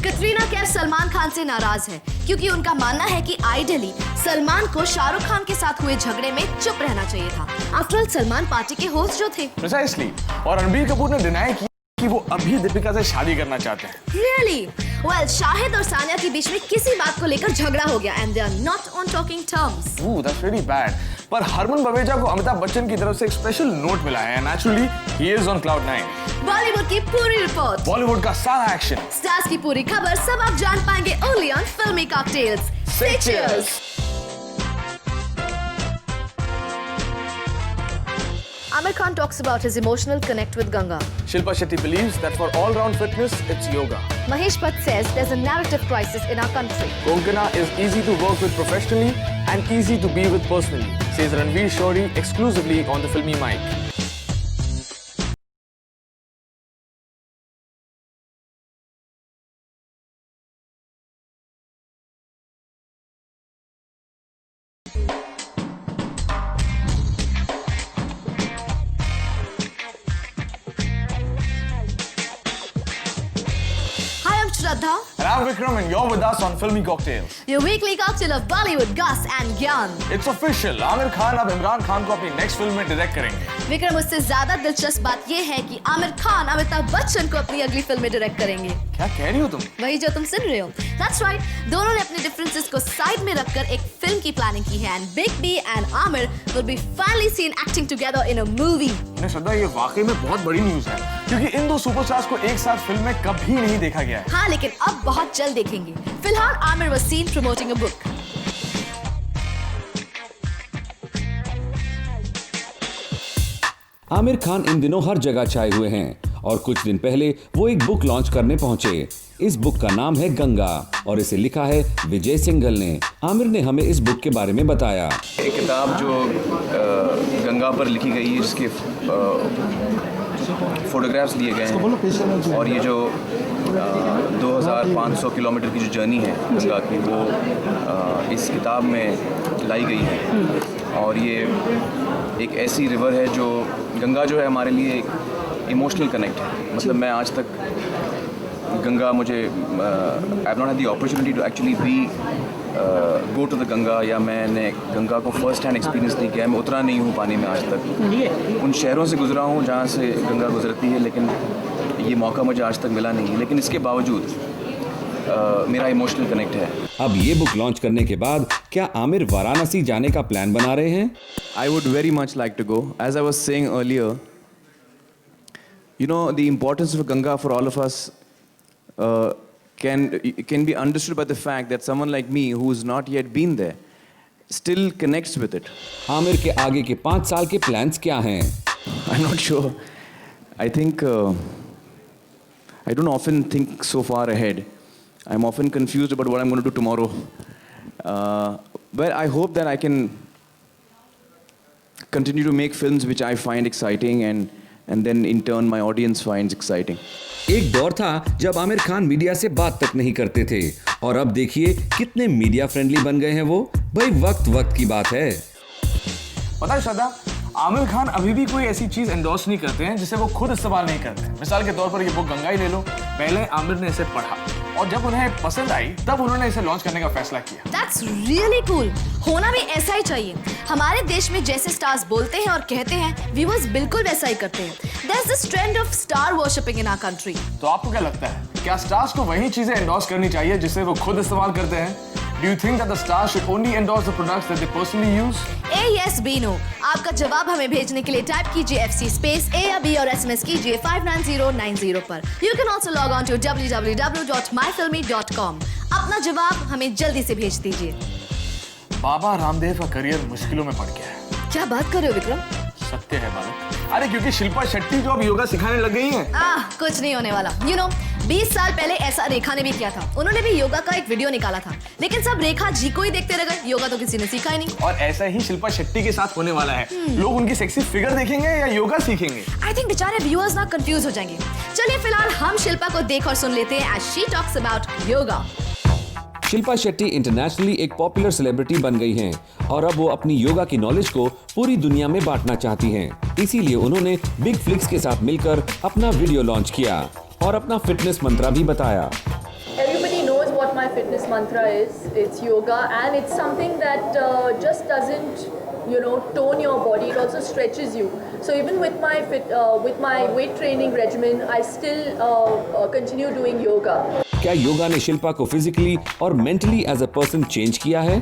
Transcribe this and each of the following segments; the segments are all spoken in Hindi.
कटरीना कैफ सलमान खान से नाराज है क्योंकि उनका मानना है कि आइडियली सलमान को शाहरुख खान के साथ हुए झगड़े में चुप रहना चाहिए था। आफ्टर ऑल सलमान पार्टी के होस्ट जो थे। प्रिसाइसली। और रणबीर कपूर ने डिनाई किया कि वो अभी दीपिका से शादी करना चाहते हैं। Really? Well, शाहिद और सानिया के बीच में किसी बात को लेकर झगड़ा हो गया and they are not on talking terms. Ooh, that's really bad. पर हरमन बवेजा को अमिताभ बच्चन की तरफ से एक स्पेशल नोट मिला है। Naturally, he is on cloud 9. Bollywood की पूरी रिपोर्ट, बॉलीवुड का सारा एक्शन, स्टार्स की पूरी खबर सब आप जान पाएंगे only on Filmy Cocktails. Say cheers. Amir Khan talks about his emotional connect with Ganga. Shilpa Shetty believes that for all-round fitness, it's yoga. Mahesh Bhatt says there's a narrative crisis in our country. Konkana is easy to work with professionally and easy to be with personally, says Ranveer Shori exclusively on the Filmy Mic. Hi, I'm Shraddha. And I'm Vikram and you're with us on Filmy Cocktails. Your weekly cocktail of Bollywood goss and ज्ञान. It's official. आमिर खान अब इमरान खान को अपनी नेक्स्ट फिल्म में डायरेक्ट करेंगे। विक्रम, उससे ज्यादा दिलचस्प बात ये है कि आमिर खान अमिताभ बच्चन को अपनी अगली फिल्म में डायरेक्ट करेंगे। क्या कह रही हो तुम? वही जो तुम सुन रहे हो। That's right. दोनों ने अपने डिफरेंसेस को साइड में रखकर एक फिल्म की प्लानिंग की है and Big B and Amir will be finally seen acting together in a movie. नहीं श्रद्धा, ये वाकई में बहुत बड़ी न्यूज़ है क्योंकि इन दो सुपरस्टार्स को एक साथ फिल्म में कभी नहीं देखा गया है। हाँ, लेकिन अब बहुत जल्द देखेंगे। फिलहाल Aamir was seen promoting a book. Aamir Khan इन दिनों हर जगह छाए हुए हैं और कुछ दिन पहले वो एक बुक लॉन्च करने पहुंचे। इस बुक का नाम है गंगा और इसे लिखा है विजय सिंघल ने। आमिर ने हमें इस बुक के बारे में बताया। एक किताब जो गंगा पर लिखी गई है, जिसके फोटोग्राफ्स लिए गए हैं और ये जो 2500 किलोमीटर की जो जर्नी है गंगा की, वो इस किताब में लाई गई है। और ये एक ऐसी रिवर है जो गंगा जो है हमारे लिए एक इमोशनल कनेक्ट है। मतलब मैं आज तक गंगा मुझे I have not had the opportunity to actually be go to the Ganga, या मैंने गंगा को फर्स्ट हैंड एक्सपीरियंस नहीं किया है। मैं उतरा नहीं हूँ पानी में आज तक। उन शहरों से गुजरा हूँ जहाँ से गंगा गुजरती है, लेकिन ये मौका मुझे आज तक मिला नहीं है। लेकिन इसके बावजूद मेरा इमोशनल कनेक्ट है। अब ये बुक लॉन्च करने के बाद क्या आमिर वाराणसी जाने का प्लान बना रहे हैं? I would very much like to go. As I was saying earlier, you know, the importance of Ganga for all of us can be understood by the fact that someone like me who's not yet been there still connects with it. Aamir के आगे के 5 साल के प्लान्स क्या हैं? I'm not sure. I think I don't often think so far ahead. I'm often confused about what I'm going to do tomorrow. But I hope that I can continue to make films which I find exciting and then in turn my audience finds exciting. एक दौर था जब आमिर खान मीडिया से बात तक नहीं करते थे और अब देखिए कितने मीडिया फ्रेंडली बन गए हैं वो। भाई वक्त की बात है। पता है श्रद्धा, आमिर खान अभी भी कोई ऐसी चीज एंडोर्स नहीं करते हैं जिसे वो खुद इस्तेमाल नहीं करते। मिसाल के तौर पर ये बुक गंगा ही ले लो। पहले आमिर ने इसे पढ़ा और जब उन्हें पसंद आई तब उन्होंने इसे लॉन्च करने का फैसला किया। That's really cool. होना भी ऐसा ही चाहिए। हमारे देश में जैसे स्टार्स बोलते हैं और कहते हैं, व्यूअर्स बिल्कुल वैसा ही करते हैं। There's this trend of star worshipping in our country. तो आपको क्या लगता है, क्या स्टार्स को वही चीजें एंडोर्स करनी चाहिए जिसे वो खुद इस्तेमाल करते हैं? Do you think that the stars should only endorse the products that they personally use? A yes B no. आपका जवाब हमें भेजने के लिए टाइप कीजिए FC स्पेस A या B और SMS कीजिए 59090 पर। You can also log on to www.myfilmy.com. अपना जवाब हमें जल्दी से भेज दीजिए। बाबा रामदेव का करियर मुश्किलों में पड़ गया है। क्या बात कर रहे हो विक्रम? सत्य है बालक। अरे क्योंकि शिल्पा शेट्टी जो अब योगा सिखाने लग गई हैं। कुछ नहीं होने वाला। You know, 20 साल पहले ऐसा रेखा ने भी किया था। उन्होंने भी योगा का एक वीडियो निकाला था, लेकिन सब रेखा जी को ही देखते रह गए। योगा तो किसी ने सीखा ही नहीं। और ऐसा ही शिल्पा शेट्टी के साथ होने वाला है। लोग उनकी सेक्सी फिगर देखेंगे या योगा सीखेंगे। आई थिंक बेचारे व्यूअर्स ना कंफ्यूज हो जाएंगे। चलिए फिलहाल हम शिल्पा को देख और सुन लेते हैं as she talks about yoga. Shilpa Shetty internationally एक पॉपुलर सेलिब्रिटी बन गई हैं और अब वो अपनी योगा की नॉलेज को पूरी दुनिया में बांटना चाहती हैं। इसीलिए उन्होंने बिग फ्लिक्स के साथ मिलकर अपना वीडियो लॉन्च किया और अपना फिटनेस मंत्रा भी बताया। Everybody fitness mantra is. It's yoga, and it's something that just doesn't, tone your body. It also stretches you. So even with my weight training regimen, I still continue doing yoga. क्या योगा ने शिल्पा को फिजिकली और mentally as a person change किया है?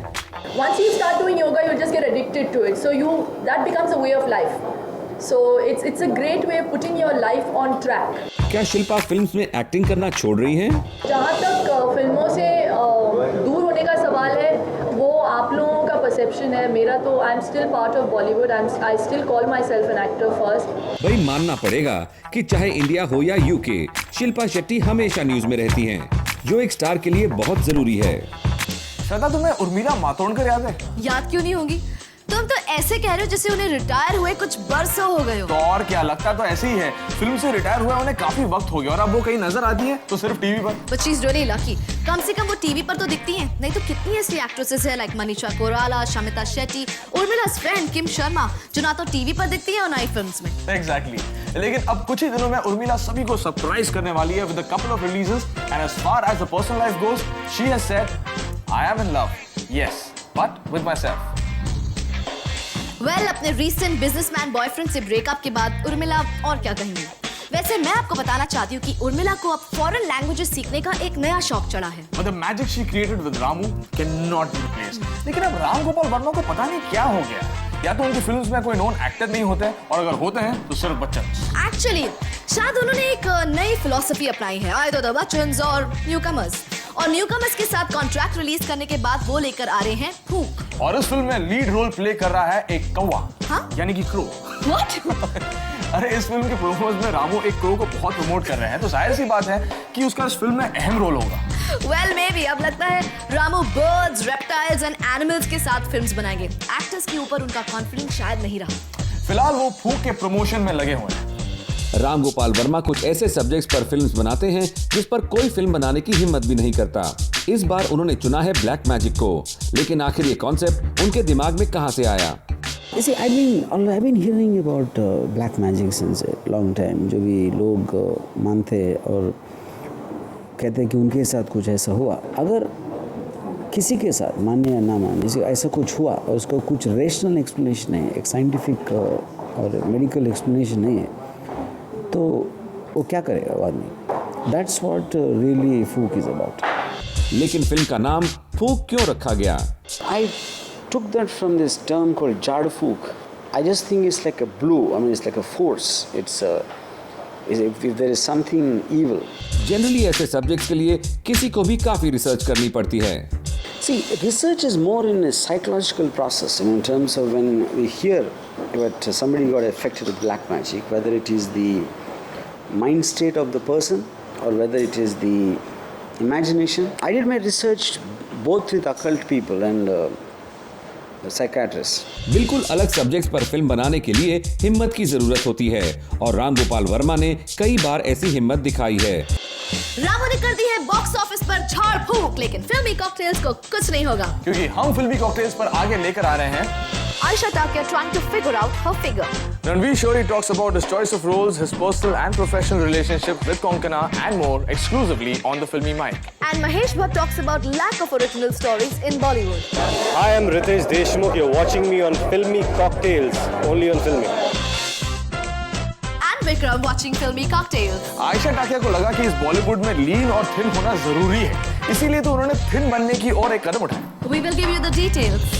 Once you start doing yoga, you just get addicted to it. So that becomes a way of life. So it's a great way of putting your life on track. क्या शिल्पा फिल्म्स में एक्टिंग करना छोड़ रही हैं? जहाँ तक फिल्मों से दूर होने का सवाल है, वो आप लोगों का परसेप्शन है. मेरा तो I am still part of Bollywood. I still call my self an actor first. भाई मानना पड़ेगा कि चाहे इंडिया हो या यूके, शिल्पा शेट्टी हमेशा न्यूज में रहती हैं, जो एक स्टार के लिए बहुत जरूरी है। श्रद्धा, तुम्हें उर्मिला मातोंडकर याद है? याद क्यों नहीं होगी? तुम तो ऐसे कह रहे हो जैसे उन्हें रिटायर हुए कुछ बरसों हो गए हो। तो और क्या, लगता तो ऐसे ही है। फिल्म से रिटायर हुए उन्हें काफी वक्त हो गया और अब वो कहीं नजर आती है तो सिर्फ टीवी पर। But she's really lucky. कम से कम वो टीवी पर तो दिखती हैं। नहीं तो कितनी ऐसी एक्ट्रेसेस है लाइक मनीषा कोइराला, शमिता शेट्टी, उर्मिला's फ्रेंड किम शर्मा, जो ना तो टीवी पर दिखती है और ना ही फिल्म्स में। Exactly. लेकिन अब कुछ ही दिनों में उर्मिला सभी को सरप्राइज करने वाली है with a couple of releases, and as far as the personal life goes, she has said, I am in love, yes, but with myself. अपने रीसेंट बिजनेसमैन बॉयफ्रेंड से ब्रेकअप के बाद उर्मिला और क्या कहेंगी। वैसे मैं आपको बताना चाहती हूँ कि उर्मिला को अब फॉरेन लैंग्वेजेस सीखने का एक नया शौक चढ़ा है। But the magic she created with Ramu cannot be replaced. लेकिन अब राम गोपाल वर्मा को पता नहीं क्या हो गया, या तो उनकी फिल्म्स में कोई नोन एक्टर नहीं होते हैं, और अगर होते हैं तो सिर्फ बच्चन। एक्चुअली शायद उन्होंने एक नई फिलॉसफी अपनाई है, आए तो द बच्चन्स और न्यूकमर्स के साथ कॉन्ट्रैक्ट रिलीज करने के बाद वो लेकर आ रहे हैं फूक। और इस फिल्म में लीड रोल प्ले कर रहा है एक कौवा, यानी कि क्रो। What? अरे इस फिल्म के प्रोमोज में रामू एक क्रो को बहुत प्रमोट कर रहे हैं, तो जाहिर सी बात है कि उसका इस फिल्म में अहम रोल होगा। Well, maybe अब लगता है Ramu birds, reptiles and animals के साथ फिल्म्स बनाएंगे। एक्टर्स के ऊपर उनका कॉन्फिडेंस शायद नहीं रहा। फिलहाल वो फूक के प्रमोशन में लगे हुए हैं। राम गोपाल वर्मा कुछ ऐसे सब्जेक्ट्स पर फिल्म्स बनाते हैं जिस पर कोई फिल्म बनाने की हिम्मत भी नहीं करता। इस बार उन्होंने चुना है ब्लैक मैजिक को, लेकिन आखिर ये कॉन्सेप्ट उनके दिमाग में कहां से आया? You see, I've been hearing about black magic since a long time. जो भी लोग मानते और कहते हैं कि उनके साथ कुछ ऐसा हुआ, अगर किसी के साथ माने या ना माने ऐसा कुछ हुआ और उसका कुछ रेशनल एक्सप्लेनेशन है, एक साइंटिफिक और मेडिकल एक्सप्लेनेशन नहीं है, तो वो क्या करेगा वो आदमी? That's what really Fook is about. लेकिन फिल्म का नाम फूक क्यों रखा गया? I took that from this term called Jad Fook. I just think it's like a blue. I mean, it's like a force. If there is something evil. Generally ऐसे सब्जेक्ट्स के लिए किसी को भी काफी रिसर्च करनी पड़ती है। See, research is more in a psychological process, in terms of when we hear that somebody got affected with black magic, whether it is the mind state of the person or whether it is the imagination. I did my research both with occult people and psychiatrists. बिल्कुल अलग सब्जेक्ट्स पर फिल्म बनाने के लिए हिम्मत की जरूरत होती है, और राम गोपाल वर्मा ने कई बार ऐसी हिम्मत दिखाई है। रामू ने कर दी है बॉक्स ऑफिस पर झाड़ फूक, लेकिन फिल्मी कॉकटेल्स को कुछ नहीं होगा, क्योंकि हम फिल्मी कॉकटेल्स पर आगे लेकर आ रहे हैं Aisha Takya trying to figure out her figure. Ranveer Shori talks about his choice of roles, his personal and professional relationship with Konkana and more exclusively on the Filmy Mic. And Mahesh Bhatt talks about lack of original stories in Bollywood. I am Ritesh Deshmukh. You're watching me on Filmy Cocktails, only on Filmy. And Vikram watching Filmy Cocktails. Ayesha Takia को लगा कि इस बॉलीवुड में लीन और थिन होना जरूरी है, इसीलिए तो उन्होंने थिन बनने की और एक कदम उठाया। We will give you the details.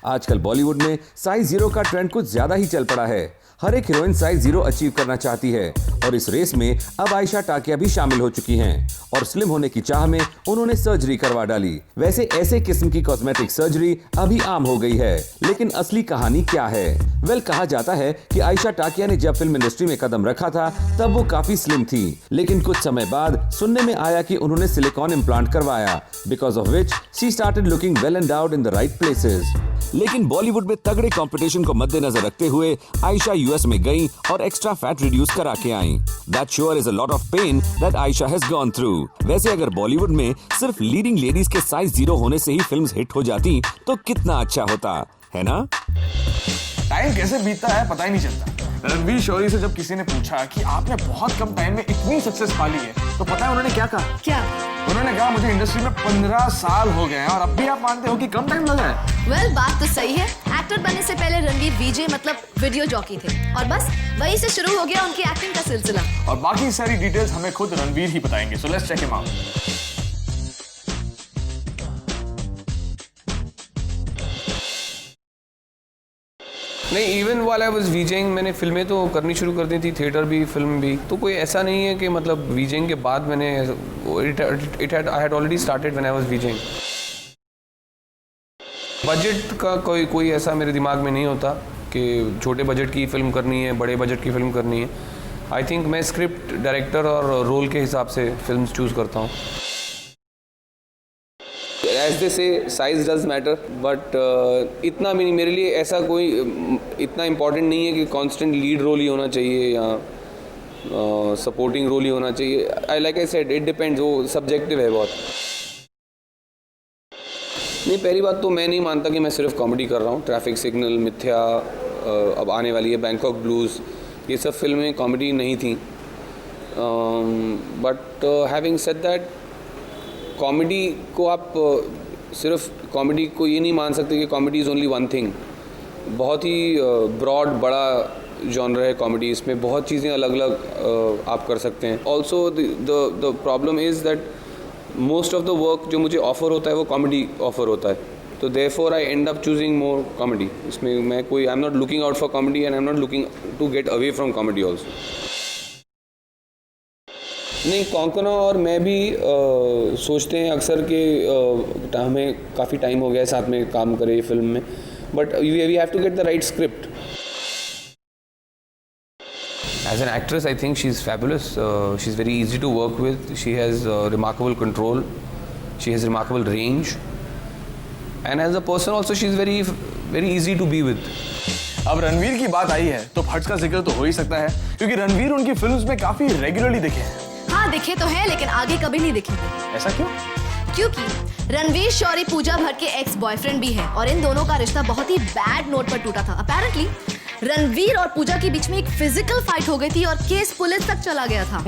आजकल बॉलीवुड में साइज 0 का ट्रेंड कुछ ज्यादा ही चल पड़ा है। हर एक हीरोइन साइज 0 अचीव करना चाहती है, और इस रेस में अब आयशा टाकिया भी शामिल हो चुकी हैं, और स्लिम होने की चाह में उन्होंने सर्जरी करवा डाली। वैसे ऐसे किस्म की कॉस्मेटिक सर्जरी अभी आम हो गई है, लेकिन असली कहानी क्या है? कहा जाता है कि आयशा टाकिया ने जब फिल्म इंडस्ट्री में कदम रखा था तब वो काफी स्लिम थी, लेकिन कुछ समय बाद सुनने में आया कि उन्होंने सिलिकॉन इम्प्लांट करवाया, because of which she started looking well endowed in the right places. लेकिन बॉलीवुड में तगड़े कंपटीशन को मद्देनजर रखते हुए आयशा यूएस में गई और एक्स्ट्रा फैट रिड्यूस करा के आई। That sure is a lot of pain that Ayesha has gone through. वैसे अगर बॉलीवुड में सिर्फ लीडिंग लेडीज के साइज 0 होने से ही फिल्म्स हिट हो जाती तो कितना अच्छा होता, है ना? टाइम कैसे बीतता है पता ही नहीं चलता। रणवीर शोरी से जब किसी ने पूछा कि आपने बहुत कम टाइम में इतनी सक्सेस पा ली है, तो पता है उन्होंने क्या कहा? क्या? उन्होंने कहा मुझे इंडस्ट्री में 15 साल हो गए हैं और अब भी आप मानते हो कि कम टाइम लगा है? वेल, बात तो सही है। एक्टर बनने से पहले रणवीर वीजे मतलब वीडियो जॉकी थे और बस वहीं से शुरू हो गया उनकी एक्टिंग का सिलसिला। और बाकी सारी डिटेल्स हमें खुद रणवीर ही बताएंगे। So let's check him out. नहीं, इवन वाला आई वाज वीजिंग, मैंने फिल्में तो करनी शुरू कर दी थी, थिएटर भी, फिल्म भी। तो कोई ऐसा नहीं है कि मतलब वीजिंग के बाद मैंने I had already started when I was wheezing. Budget का कोई ऐसा मेरे दिमाग में नहीं होता कि छोटे बजट की फिल्म करनी है, बड़े बजट की फिल्म करनी है। आई थिंक मैं स्क्रिप्ट, डायरेक्टर और रोल के हिसाब से फिल्म चूज़ करता हूँ। एज दे से साइज डज मैटर, बट इतना भी नहीं मेरे लिए, ऐसा कोई इतना इम्पोर्टेंट नहीं है कि कांस्टेंट लीड रोल ही होना चाहिए या सपोर्टिंग रोल ही होना चाहिए। I like I said, it depends, वो सब्जेक्टिव है बहुत। नहीं, पहली बात तो मैं नहीं मानता कि मैं सिर्फ कॉमेडी कर रहा हूँ। ट्रैफिक सिग्नल, मिथ्या, अब आने वाली है बैंकॉक ब्लूज़, ये सब फिल्में कॉमेडी नहीं थी। But having said that, comedy को आप सिर्फ कॉमेडी को ये नहीं मान सकते कि comedy is only one thing. बहुत ही ब्रॉड, बड़ा जॉनर है कॉमेडी, इसमें बहुत चीज़ें अलग अलग आप कर सकते हैं। Also the problem is that most of the work जो मुझे ऑफ़र होता है वो कॉमेडी ऑफ़र होता है, तो therefore I end up choosing more comedy. इसमें मैं कोई, I am not looking out for comedy and I am not looking to get away from comedy also. नहीं, कॉन्कना और मैं भी सोचते हैं अक्सर कि हमें काफ़ी टाइम हो गया है साथ में काम करे फिल्म में, but we have to get the right script. As an actress, I think she's fabulous. She's very easy to work with. She has remarkable control. She has remarkable range. And as a person also, she's very, very easy to be with. अब रणवीर की बात आई है तो फट्स का जिक्र तो हो ही सकता है, क्योंकि रणवीर उनकी फिल्म्स में काफी रेगुलरली दिखे हैं। हाँ, दिखे तो हैं, लेकिन आगे कभी नहीं दिखेंगे। ऐसा क्यों? क्योंकि रणवीर शौरी पूजा भट्ट के एक्स बॉयफ्रेंड भी हैं और इन दोनों का रिश्ता बहुत ही बैड नोट पर टूटा था। अपेरेंटली रणवीर और पूजा के बीच में एक फिजिकल फाइट हो गई थी और केस पुलिस तक चला गया था।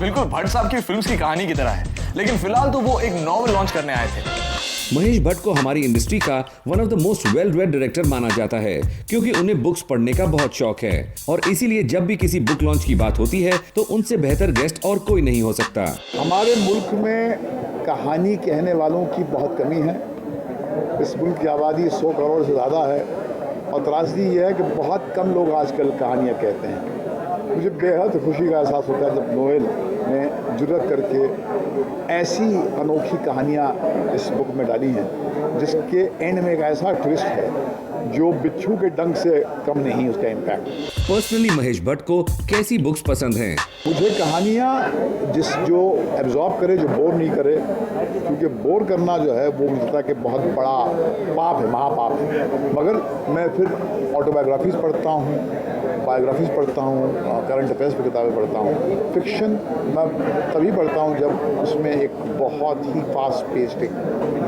बिल्कुल भट्ट साहब की फिल्म्स की कहानी की तरह है, लेकिन फिलहाल तो वो एक नॉवल लॉन्च करने आए थे। महेश भट्ट को हमारी इंडस्ट्री का one of the most well read director माना जाता है, क्योंकि उन्हें बुक्स पढ़ने का बहुत शौक है और इसीलिए जब भी किसी बुक लॉन्च की बात होती है तो उनसे बेहतर गेस्ट और कोई नहीं हो सकता। हमारे मुल्क में कहानी कहने वालों की बहुत कमी है। इस मुल्क की आबादी 100 करोड़ से ज़्यादा है और त्रासदी ये है कि बहुत कम लोग आजकल कहानियाँ कहते हैं। मुझे बेहद खुशी का एहसास होता है जब नोएल ने जुर्रत करके ऐसी अनोखी कहानियाँ इस बुक में डाली हैं जिसके एंड में एक ऐसा ट्विस्ट है जो बिच्छू के डंक से कम नहीं उसका इम्पैक्ट। पर्सनली महेश भट्ट को कैसी बुक्स पसंद हैं? मुझे कहानियाँ जो एब्जॉर्ब करे, जो बोर नहीं करे, क्योंकि बोर करना जो है वो मुझे लगता है कि बहुत बड़ा पाप है, महापाप है। मगर मैं फिर ऑटोबायोग्राफीज़ पढ़ता हूँ, बायोग्राफीज़ पढ़ता हूँ, करंट अफेयर्स पर किताबें पढ़ता हूँ। फिक्शन मैं तभी पढ़ता हूँ जब उसमें एक बहुत ही फास्ट पेस्ड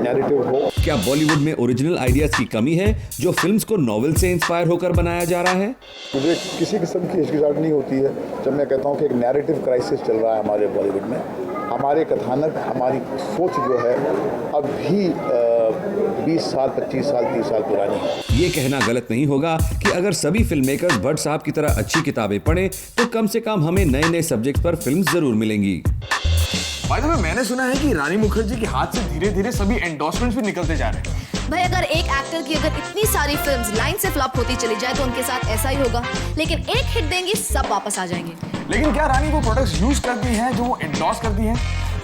नैरेटिव हो। क्या बॉलीवुड में ओरिजिनल आइडियाज की कमी है जो फिल्म्स को नॉवेल से इंस्पायर होकर बनाया जा रहा है? मुझे किसी किस्म की हिचकिचाहट नहीं होती है जब मैं कहता हूँ कि एक नैरेटिव क्राइसिस चल रहा है हमारे बॉलीवुड में। हमारे कथानक, हमारी सोच जो है अब भी 20 साल, 25 साल, 30 साल पुरानी है। ये कहना गलत नहीं होगा कि अगर सभी फिल्म मेकर्स भट्ट साहब की तरह अच्छी किताबें पढ़ें तो कम से कम हमें नए नए सब्जेक्ट पर फिल्म्स जरूर मिलेंगी। बाय द वे, मैंने सुना है कि रानी मुखर्जी के हाथ से धीरे धीरे सभी एंडोर्समेंट्स भी निकलते जा रहे हैं। भाई, अगर एक एक्टर की अगर इतनी सारी फिल्म्स लाइन से फ्लॉप होती चली जाए तो उनके साथ ऐसा ही होगा, लेकिन एक हिट देंगी सब वापस आ जाएंगे। लेकिन क्या रानी वो प्रोडक्ट्स यूज करती हैं जो वो एंडोर्स करती हैं?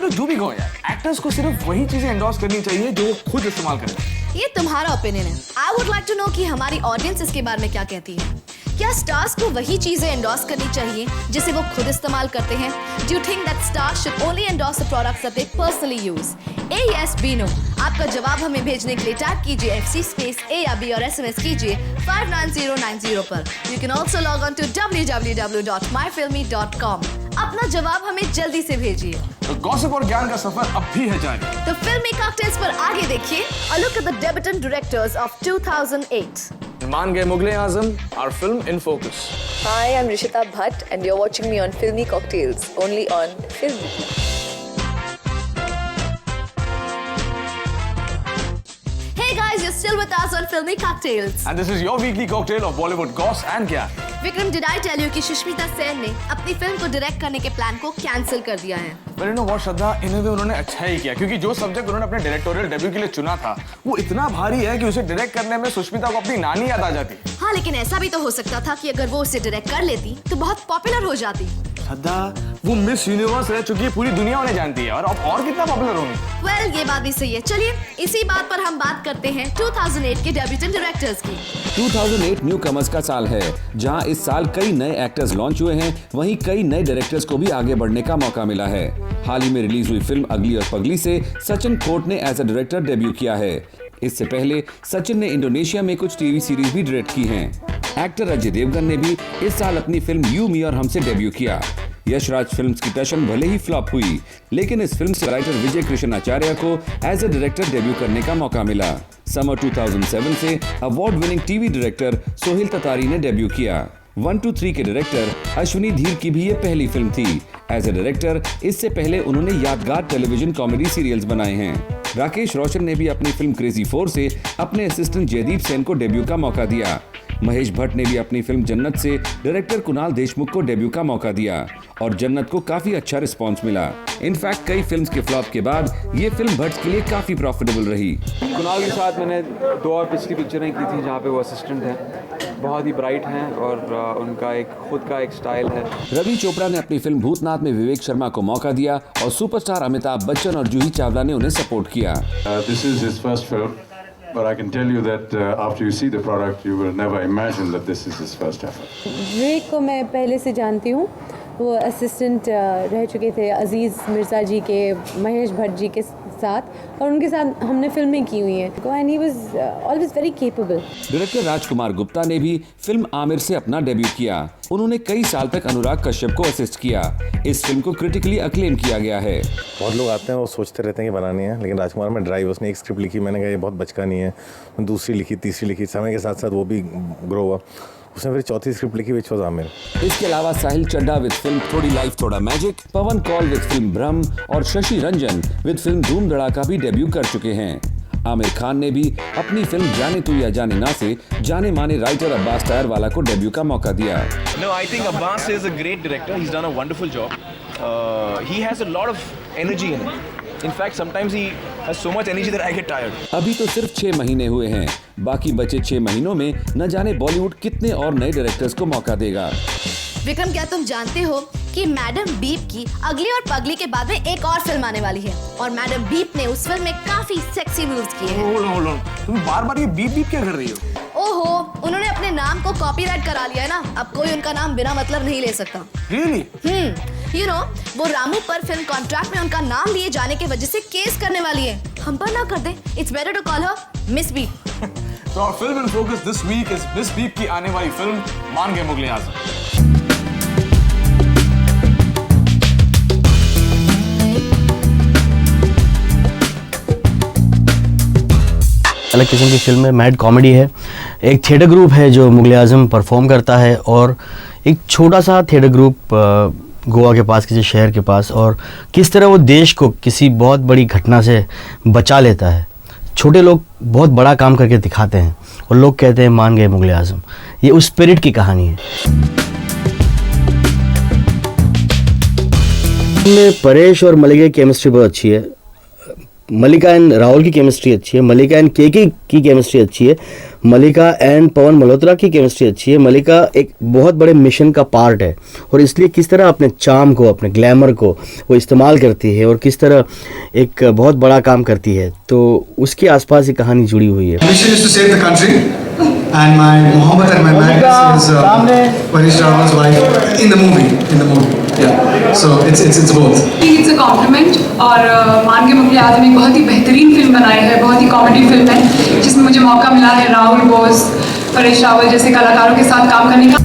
जो भी कहो यार, एक्टर्स को सिर्फ वही चीजें एंडोर्स करनी चाहिए जो वो खुद इस्तेमाल करें। ये तुम्हारा ओपिनियन है। I would like to know कि हमारी ऑडियंस इसके बारे में क्या कहती है। क्या स्टार्स को वही चीजें एंडोर्स करनी चाहिए जिसे वो खुद इस्तेमाल करते हैं? Do you think that stars should only endorse the products that they personally use? A yes, B no. आपका जवाब हमें भेजने के लिए टैग कीजिए FC स्पेस A या B और SMS कीजिए 59090 पर। You can also log on to www.myfilmy.com। अपना जवाब हमें जल्दी से भेजिए। तो गॉसिप और ज्ञान का सफर अब भी है जारी। तो फिल्मी कॉकटेल्स पर आगे देखिए A look at the debutant directors of 2008. मान गए मुगले आजम, our film in focus. Hi, I'm Rishita Bhatt and you're watching me on Filmy Cocktails, only on Filmy. still with us on Filmy Cocktails. And this is your weekly cocktail of Bollywood goss and क्या? Vikram, did I tell you कि सुष्मिता सेन ने अपनी फिल्म को डायरेक्ट करने के प्लान को कैंसिल कर दिया है? But you know what, श्रद्धा, इन्हें भी उन्होंने अच्छा ही किया, क्योंकि जो सब्जेक्ट उन्होंने अपने डायरेक्टोरियल डेब्यू के लिए चुना था वो इतना भारी है कि उसे डायरेक्ट करने में सुष्मिता को अपनी नानी याद आ जाती। हाँ, लेकिन ऐसा भी तो हो सकता था कि अगर वो उसे डायरेक्ट कर लेती तो बहुत पॉपुलर हो जाती। श्रद्धा, वो मिस यूनिवर्स रह चुकी है, पूरी दुनिया उन्हें जानती है, और अब और कितना पॉपुलर होंगी। Well, ये बात भी सही है। चलिए इसी बात पर हम बात करते हैं 2008 के डेब्यूटेंट डायरेक्टर्स की। 2008 न्यू कमर्स का साल है, जहां इस साल कई नए एक्टर्स लॉन्च हुए हैं, वहीं कई नए डायरेक्टर्स को भी आगे बढ़ने का मौका मिला है। हाल ही में रिलीज हुई फिल्म अगली और पगली से सचिन कोट ने एज अ डायरेक्टर डेब्यू किया है। इससे पहले सचिन ने इंडोनेशिया में कुछ टीवी सीरीज भी डायरेक्ट की हैं। एक्टर अजय देवगन ने भी इस साल अपनी फिल्म यू मी और हम से डेब्यू किया। यशराज फिल्म्स की टशन भले ही फ्लॉप हुई, लेकिन इस फिल्म से राइटर विजय कृष्ण आचार्य को एज अ डायरेक्टर डेब्यू करने का मौका मिला। समर 2007 से award winning TV director Sohail Tatari ने डेब्यू किया। 123 के डायरेक्टर अश्विनी धीर की भी ये पहली फिल्म थी। एज अ डायरेक्टर इससे पहले उन्होंने यादगार टेलीविजन कॉमेडी सीरियल्स बनाए हैं। राकेश रोशन ने भी अपनी फिल्म क्रेजी 4 से अपने असिस्टेंट जयदीप सेन को डेब्यू का मौका दिया। महेश भट्ट ने भी अपनी फिल्म जन्नत से डायरेक्टर कुणाल देशमुख को डेब्यू का मौका दिया, और जन्नत को काफी अच्छा रिस्पांस मिला। इनफैक्ट कई फिल्म्स के फ्लॉप के बाद ये फिल्म भट्ट के लिए काफी प्रॉफिटेबल रही। कुणाल के साथ मैंने 2 और पिछली पिक्चरें की थी जहाँ पे वो असिस्टेंट हैं, बहुत ही ब्राइट हैं और उनका एक खुद का एक स्टाइल है। रवि चोपड़ा ने अपनी फिल्म भूतनाथ में विवेक शर्मा को मौका दिया, और सुपरस्टार अमिताभ बच्चन और जूही चावला ने उन्हें सपोर्ट किया। This is his first film, but I can tell you that after you see the product, you will never imagine that this is his first effort. विवेक को मैं पहले से जानती हूँ, वो असिस्टेंट रह चुके थे अजीज़ मिर्ज़ा जी के, महेश भट्ट जी के साथ, और उनके साथ हमने फिल्में की हुई हैं। And he was always very capable. Director Rajkumar Gupta ने भी फिल्म आमिर से अपना डेब्यू किया। उन्होंने कई साल तक अनुराग कश्यप को असिस्ट किया। इस फिल्म को क्रिटिकली अक्लेम किया गया है। बहुत लोग आते हैं वो सोचते रहते हैं कि बनानी है, लेकिन राजकुमार में ड्राइव, उसने एक स्क्रिप्ट लिखी, मैंने कहा ये बहुत बचकानी है, दूसरी लिखी, तीसरी लिखी, समय के साथ साथ वो भी ग्रो हुआ, उसने फिर चौथी स्क्रिप्ट लिखी विच वाज आमिर। इसके अलावा Sahil Chadha with film Thodi life Thoda magic, Pavan Kaul with film Brahm और शशि रंजन विद फिल्म धूम धड़ाका भी डेब्यू कर चुके हैं। आमिर खान ने भी अपनी फिल्म जाने तू या जाने ना से जाने माने राइटर अब्बास टायरवाला को डेब्यू का मौका दिया। No, I think Abbas is a great director. He's done a wonderful job. He has a lot of energy in it. In fact, sometimes he has so much energy that I get tired. अभी तो सिर्फ 6 महीने हुए हैं, बाकी बचे 6 महीनों में न जाने बॉलीवुड कितने और नए डायरेक्टर्स को मौका देगा। विक्रम, क्या तुम जानते हो कि मैडम बीप की अगली और पगली के बाद में एक और फिल्म आने वाली है, और मैडम बीप ने उस फिल्म में काफी सेक्सी मूव्स किए हैं। hold on. तुम बार-बार ये बीप बीप क्या कर रही हो? ओहो, उन्होंने अपने नाम को कॉपीराइट करा लिया है ना, अब कोई उनका नाम बिना मतलब नहीं ले सकता। Really? You know, वो रामू पर फिल्म कॉन्ट्रैक्ट में उनका नाम लिए जाने की वजह से केस करने वाली है। हम पर ना कर दे। It's better to call her Miss Beep. तो our film in focus this week is Miss Beep की आने वाली फिल्म मान गए मुगले आजम। अलग किस्म की फिल्म है, मैड कॉमेडी है। एक थिएटर ग्रुप है जो मुगले आज़म परफॉर्म करता है, और एक छोटा सा थिएटर ग्रुप गोवा के पास किसी शहर के पास, और किस तरह वो देश को किसी बहुत बड़ी घटना से बचा लेता है। छोटे लोग बहुत बड़ा काम करके दिखाते हैं और लोग कहते हैं मान गए मुगले आज़म। ये उस स्पिरिट की कहानी है। परेश और मलिका की केमिस्ट्री बहुत अच्छी है। मलिका एंड राहुल की केमिस्ट्री अच्छी है। मलिका एंड केके की केमिस्ट्री अच्छी है। मलिका एंड पवन मल्होत्रा की केमिस्ट्री अच्छी है। मलिका एक बहुत बड़े मिशन का पार्ट है, और इसलिए किस तरह अपने चार्म को, अपने ग्लैमर को वो इस्तेमाल करती है और किस तरह एक बहुत बड़ा काम करती है, तो उसके आसपास ये कहानी जुड़ी हुई है। Mission is to save the country, and my Mohammed and my Max is Paresh Rawal's wife in the movie. Yeah, so it's both. It's a compliment, और मान के मुगले आज़म एक बहुत ही बेहतरीन फिल्म बनाई है, बहुत ही कॉमेडी फिल्म है, जिसमें मुझे मौका मिला है राहुल बोस, परेश रावल जैसे कलाकारों के साथ काम करने का।